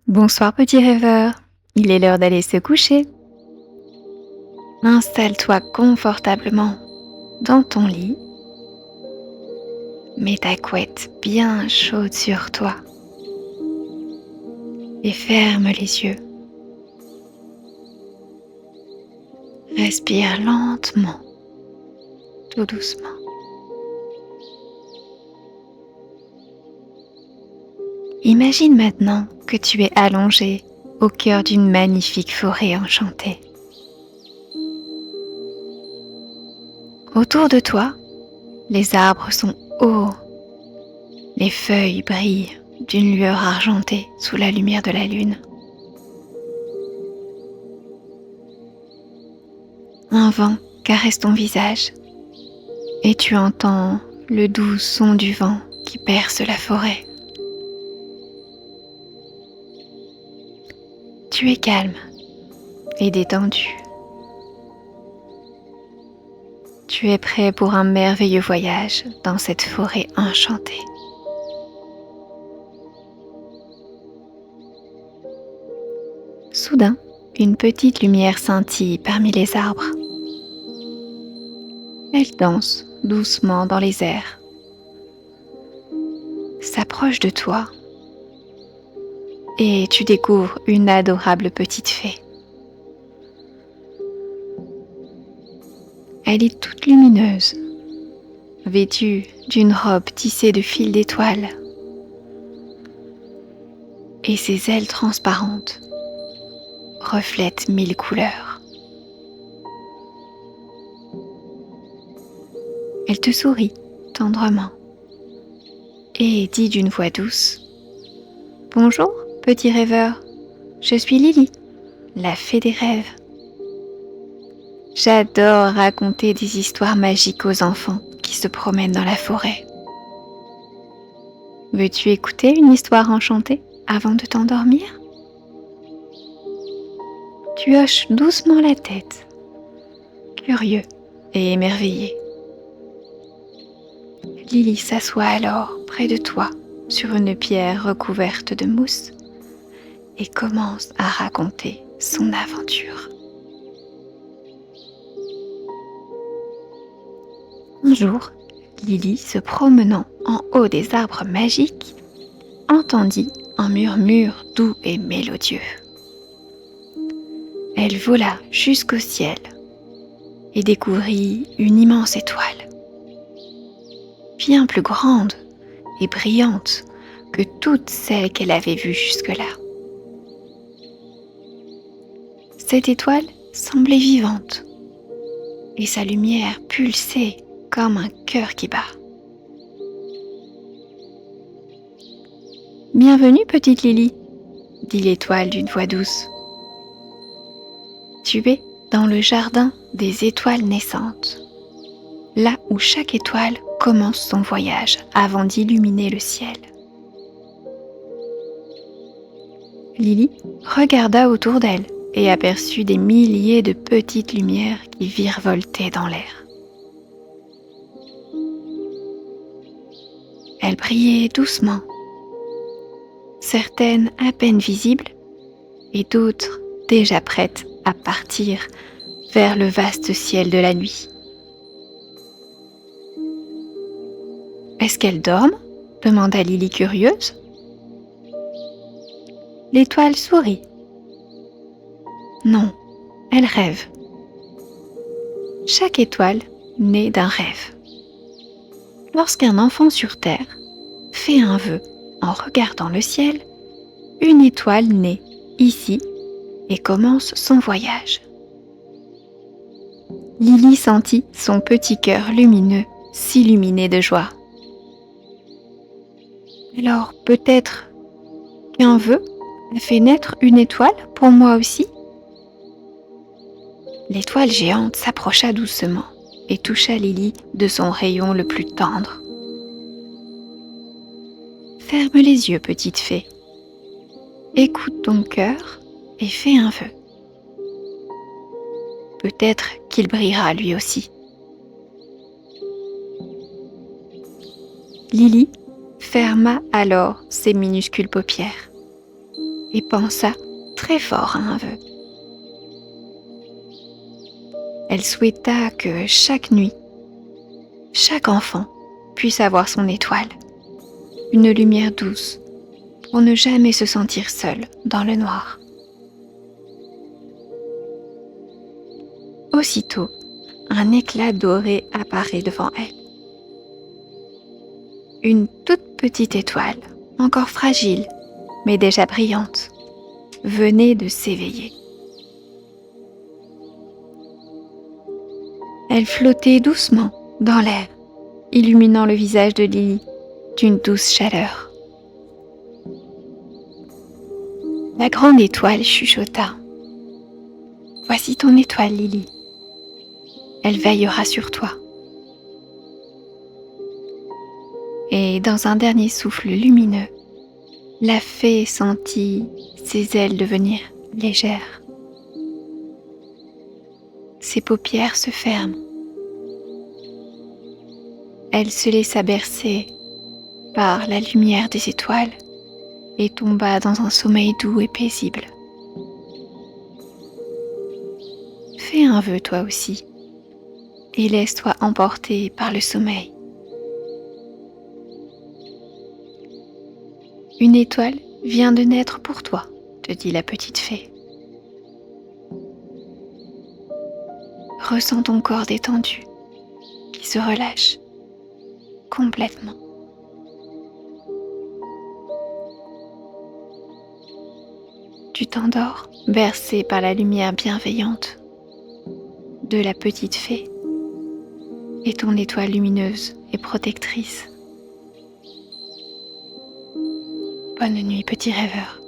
Bonsoir petit rêveur, il est l'heure d'aller se coucher. Installe-toi confortablement dans ton lit, mets ta couette bien chaude sur toi et ferme les yeux. Respire lentement, tout doucement. Imagine maintenant que tu es allongé au cœur d'une magnifique forêt enchantée. Autour de toi, les arbres sont hauts, les feuilles brillent d'une lueur argentée sous la lumière de la lune. Un vent caresse ton visage et tu entends le doux son du vent qui perce la forêt. Tu es calme et détendu. Tu es prêt pour un merveilleux voyage dans cette forêt enchantée. Soudain, une petite lumière scintille parmi les arbres. Elle danse doucement dans les airs, s'approche de toi et tu découvres une adorable petite fée. Elle est toute lumineuse, vêtue d'une robe tissée de fils d'étoiles et ses ailes transparentes reflètent 1000 couleurs. Elle te sourit tendrement et dit d'une voix douce: « Bonjour, petit rêveur, je suis Lily, la fée des rêves. J'adore raconter des histoires magiques aux enfants qui se promènent dans la forêt. Veux-tu écouter une histoire enchantée avant de t'endormir ?» Tu hoches doucement la tête, curieux et émerveillé. Lily s'assoit alors près de toi sur une pierre recouverte de mousse et commence à raconter son aventure. Un jour, Lily, se promenant en haut des arbres magiques, entendit un murmure doux et mélodieux. Elle vola jusqu'au ciel et découvrit une immense étoile, bien plus grande et brillante que toutes celles qu'elle avait vues jusque-là. Cette étoile semblait vivante et sa lumière pulsait comme un cœur qui bat. « Bienvenue, petite Lily », dit l'étoile d'une voix douce. « Tu es dans le jardin des étoiles naissantes, là où chaque étoile commence son voyage avant d'illuminer le ciel. » Lily regarda autour d'elle et aperçut des milliers de petites lumières qui virevoltaient dans l'air. Elles brillaient doucement, certaines à peine visibles et d'autres déjà prêtes à partir vers le vaste ciel de la nuit. « Est-ce qu'elles dorment ?» demanda Lily curieuse. L'étoile sourit. « Non, elles rêvent. Chaque étoile naît d'un rêve. Lorsqu'un enfant sur Terre fait un vœu en regardant le ciel, une étoile naît ici et commence son voyage. » Lily sentit son petit cœur lumineux s'illuminer de joie. « Alors peut-être qu'un vœu a fait naître une étoile pour moi aussi ?» L'étoile géante s'approcha doucement et toucha Lily de son rayon le plus tendre. « Ferme les yeux, petite fée. Écoute ton cœur et fais un vœu. Peut-être qu'il brillera lui aussi. » Lily ferma alors ses minuscules paupières et pensa très fort à un vœu. Elle souhaita que chaque nuit, chaque enfant puisse avoir son étoile, une lumière douce pour ne jamais se sentir seul dans le noir. Aussitôt, un éclat doré apparaît devant elle. Une toute petite étoile, encore fragile, mais déjà brillante, venait de s'éveiller. Elle flottait doucement dans l'air, illuminant le visage de Lily d'une douce chaleur. La grande étoile chuchota. « Voici ton étoile, Lily. Elle veillera sur toi. » Et dans un dernier souffle lumineux, la fée sentit ses ailes devenir légères. Ses paupières se ferment. Elle se laissa bercer par la lumière des étoiles et tomba dans un sommeil doux et paisible. Fais un vœu toi aussi et laisse-toi emporter par le sommeil. Une étoile vient de naître pour toi, te dit la petite fée. Ressens ton corps détendu qui se relâche complètement. Tu t'endors, bercé par la lumière bienveillante de la petite fée et ton étoile lumineuse et protectrice. Bonne nuit, petit rêveur.